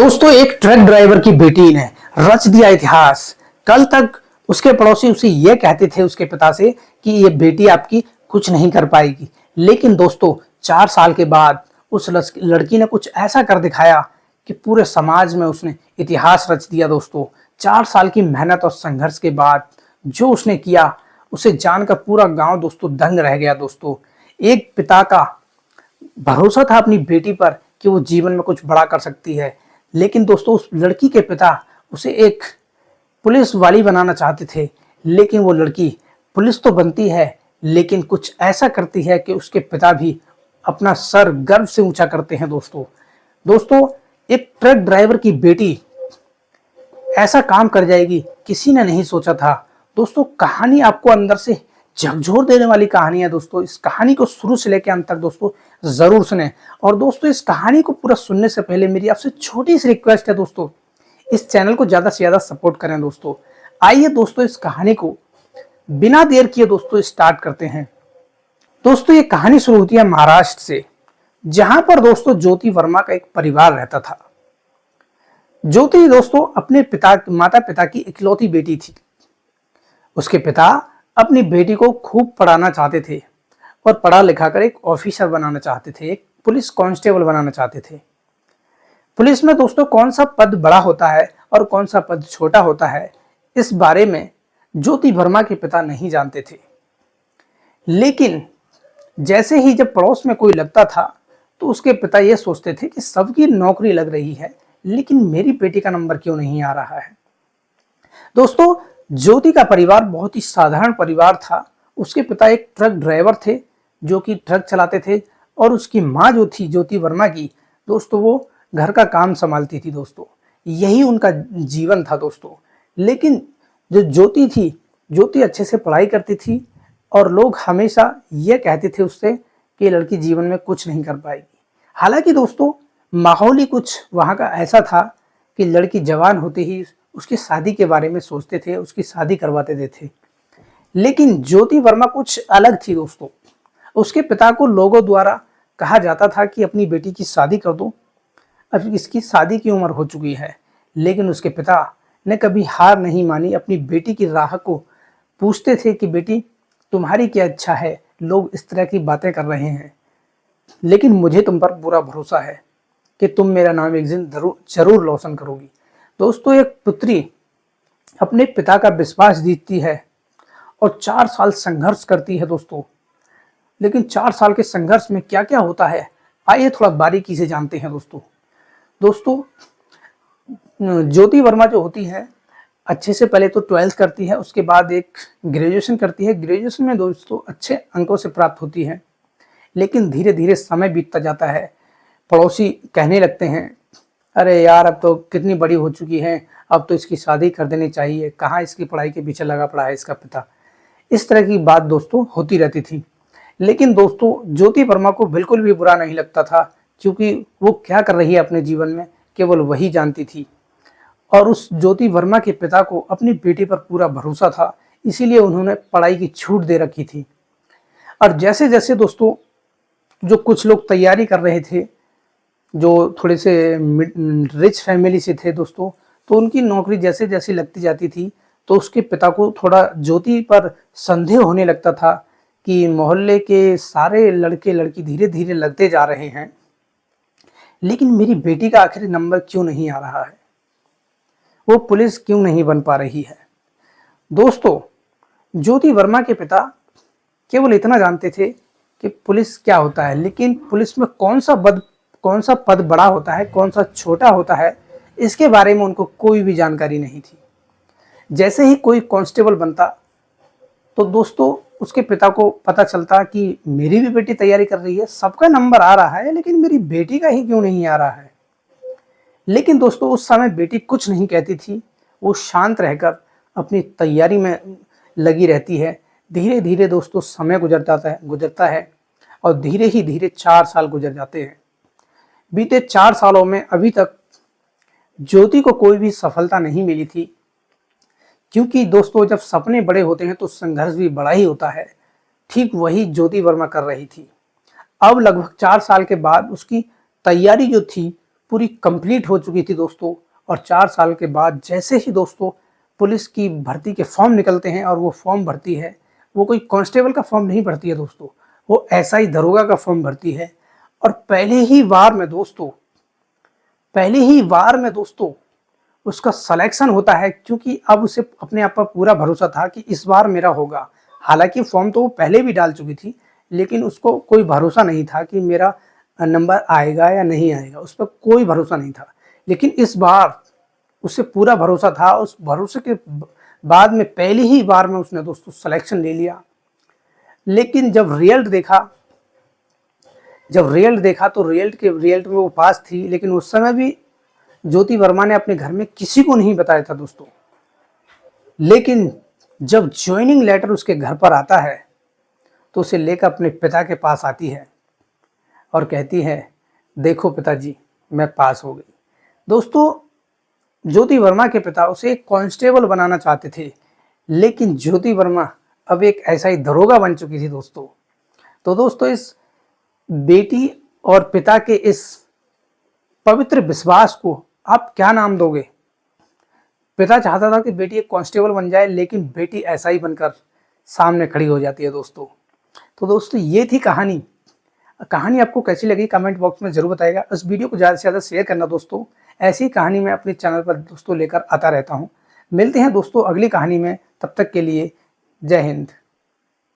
दोस्तों, एक truck driver की बेटी ने रच दिया इतिहास। कल तक उसके पड़ोसी उसे यह कहते थे उसके पिता से कि ये बेटी आपकी कुछ नहीं कर पाएगी, लेकिन दोस्तों 4 साल के बाद उस लड़की ने कुछ ऐसा कर दिखाया कि पूरे समाज में उसने इतिहास रच दिया। दोस्तों, 4 साल की मेहनत और संघर्ष के बाद जो उसने किया उसे जानकर पूरा गांव दोस्तों दंग रह गया। दोस्तों, एक पिता का भरोसा था अपनी बेटी पर कि वो जीवन में कुछ बड़ा कर सकती है, लेकिन दोस्तों उस लड़की के पिता उसे एक पुलिस वाली बनाना चाहते थे। लेकिन वो लड़की पुलिस तो बनती है, लेकिन कुछ ऐसा करती है कि उसके पिता भी अपना सर गर्व से ऊंचा करते हैं। दोस्तों एक ट्रक ड्राइवर की बेटी ऐसा काम कर जाएगी, किसी ने नहीं सोचा था। दोस्तों, कहानी आपको अंदर से झकझोर देने वाली कहानी है। दोस्तों, इस कहानी को शुरू से लेकर अंत तक दोस्तों जरूर सुने। और दोस्तों, इस कहानी को पूरा सुनने से पहले मेरी आपसे छोटी सी रिक्वेस्ट है दोस्तों, इस चैनल को ज्यादा से ज्यादा सपोर्ट करें। दोस्तों आइए दोस्तों इस कहानी को बिना देर किए दोस्तों स्टार्ट करते हैं। दोस्तों, ये कहानी शुरू होती है महाराष्ट्र से, जहां पर दोस्तों ज्योति वर्मा का एक परिवार रहता था। ज्योति दोस्तों अपने माता पिता की इकलौती बेटी थी। उसके पिता अपनी बेटी को खूब पढ़ाना चाहते थे और पढ़ा लिखा कर एक ऑफिसर बनाना चाहते थे, एक पुलिस कांस्टेबल बनाना चाहते थे। पुलिस में दोस्तों कौन सा पद बड़ा होता है और कौन सा पद छोटा होता है, इस बारे में ज्योति वर्मा के पिता नहीं जानते थे। लेकिन जैसे ही जब पड़ोस में कोई लगता था तो उसके पिता ये सोचते थे कि सबकी नौकरी लग रही है, लेकिन मेरी बेटी का नंबर क्यों नहीं आ रहा है। दोस्तों, ज्योति का परिवार बहुत ही साधारण परिवार था। उसके पिता एक ट्रक ड्राइवर थे जो कि ट्रक चलाते थे, और उसकी माँ जो थी ज्योति वर्मा की, दोस्तों वो घर का काम संभालती थी। दोस्तों यही उनका जीवन था। दोस्तों लेकिन जो ज्योति थी, ज्योति अच्छे से पढ़ाई करती थी और लोग हमेशा ये कहते थे उससे कि ये लड़की जीवन में कुछ नहीं कर पाएगी। हालांकि दोस्तों माहौल ही कुछ वहाँ का ऐसा था कि लड़की जवान होते ही उसकी शादी के बारे में सोचते थे, उसकी शादी करवाते देते। लेकिन ज्योति वर्मा कुछ अलग थी। दोस्तों उसके पिता को लोगों द्वारा कहा जाता था कि अपनी बेटी की शादी कर दो, अब इसकी शादी की उम्र हो चुकी है। लेकिन उसके पिता ने कभी हार नहीं मानी, अपनी बेटी की राह को पूछते थे कि बेटी तुम्हारी क्या इच्छा है, लोग इस तरह की बातें कर रहे हैं, लेकिन मुझे तुम पर पूरा भरोसा है कि तुम मेरा नाम एक दिन जरूर रोशन करोगी। दोस्तों एक पुत्री अपने पिता का विश्वास जीतती है और 4 साल संघर्ष करती है। दोस्तों लेकिन 4 साल के संघर्ष में क्या क्या होता है, आइए थोड़ा बारीकी से जानते हैं। दोस्तों ज्योति वर्मा जो होती है, अच्छे से पहले तो 12th करती है, उसके बाद एक ग्रेजुएशन करती है। ग्रेजुएशन में दोस्तों अच्छे अंकों से प्राप्त होती है, लेकिन धीरे धीरे समय बीतता जाता है। पड़ोसी कहने लगते हैं, अरे यार अब तो कितनी बड़ी हो चुकी है, अब तो इसकी शादी कर देनी चाहिए, कहाँ इसकी पढ़ाई के पीछे लगा पड़ा है इसका पिता। इस तरह की बात दोस्तों होती रहती थी। लेकिन दोस्तों ज्योति वर्मा को बिल्कुल भी बुरा नहीं लगता था, क्योंकि वो क्या कर रही है अपने जीवन में केवल वही जानती थी। और उस ज्योति वर्मा के पिता को अपनी बेटी पर पूरा भरोसा था, इसीलिए उन्होंने पढ़ाई की छूट दे रखी थी। और जैसे जैसे दोस्तों जो कुछ लोग तैयारी कर रहे थे, जो थोड़े से रिच फैमिली से थे दोस्तों, तो उनकी नौकरी जैसे जैसे लगती जाती थी तो उसके पिता को थोड़ा ज्योति पर संदेह होने लगता था कि मोहल्ले के सारे लड़के लड़की धीरे धीरे लगते जा रहे हैं, लेकिन मेरी बेटी का आखिरी नंबर क्यों नहीं आ रहा है, वो पुलिस क्यों नहीं बन पा रही है। दोस्तों ज्योति वर्मा के पिता केवल इतना जानते थे कि पुलिस क्या होता है, लेकिन पुलिस में कौन सा पद बड़ा होता है, कौन सा छोटा होता है, इसके बारे में उनको कोई भी जानकारी नहीं थी। जैसे ही कोई कांस्टेबल बनता तो दोस्तों उसके पिता को पता चलता कि मेरी भी बेटी तैयारी कर रही है, सबका नंबर आ रहा है, लेकिन मेरी बेटी का ही क्यों नहीं आ रहा है। लेकिन दोस्तों उस समय बेटी कुछ नहीं कहती थी, वो शांत रहकर अपनी तैयारी में लगी रहती है। धीरे धीरे दोस्तों समय गुजरता है और धीरे ही धीरे 4 साल गुजर जाते हैं। बीते 4 सालों में अभी तक ज्योति को कोई भी सफलता नहीं मिली थी, क्योंकि दोस्तों जब सपने बड़े होते हैं तो संघर्ष भी बड़ा ही होता है। ठीक वही ज्योति वर्मा कर रही थी। अब लगभग 4 साल के बाद उसकी तैयारी जो थी पूरी कंप्लीट हो चुकी थी दोस्तों। और 4 साल के बाद जैसे ही दोस्तों पुलिस की भर्ती के फॉर्म निकलते हैं, और वो फॉर्म भरती है, वो कोई कांस्टेबल का फॉर्म नहीं भरती है दोस्तों, वो एसआई दरोगा का फॉर्म भरती है। और पहले ही वार में दोस्तों उसका सिलेक्शन होता है, क्योंकि अब उसे अपने आप पर पूरा भरोसा था कि इस बार मेरा होगा। हालांकि फॉर्म तो वो पहले भी डाल चुकी थी, लेकिन उसको कोई भरोसा नहीं था कि मेरा नंबर आएगा या नहीं आएगा, उस पर कोई भरोसा नहीं था। लेकिन इस बार उसे पूरा भरोसा था। उस भरोसे के बाद में पहली ही बार में उसने दोस्तों सिलेक्शन ले लिया। लेकिन जब रिजल्ट देखा तो रिजल्ट में वो पास थी, लेकिन उस समय भी ज्योति वर्मा ने अपने घर में किसी को नहीं बताया था दोस्तों। लेकिन जब ज्वाइनिंग लेटर उसके घर पर आता है, तो उसे लेकर अपने पिता के पास आती है और कहती है, देखो पिताजी, मैं पास हो गई। दोस्तों, ज्योति वर्मा के पिता उसे एक कांस्टेबल बनाना चाहते थे, लेकिन ज्योति वर्मा अब एक ऐसा ही दरोगा बन चुकी थी दोस्तों। तो दोस्तों, इस बेटी और पिता के इस पवित्र विश्वास को आप क्या नाम दोगे? पिता चाहता था कि बेटी एक कांस्टेबल बन जाए, लेकिन बेटी ऐसा ही बनकर सामने खड़ी हो जाती है दोस्तों। तो दोस्तों, ये थी कहानी आपको कैसी लगी कमेंट बॉक्स में जरूर बताइएगा। इस वीडियो को ज़्यादा से ज़्यादा शेयर करना दोस्तों। ऐसी कहानी मैं अपने चैनल पर दोस्तों लेकर आता रहता हूँ। मिलते हैं दोस्तों अगली कहानी में, तब तक के लिए जय हिंद।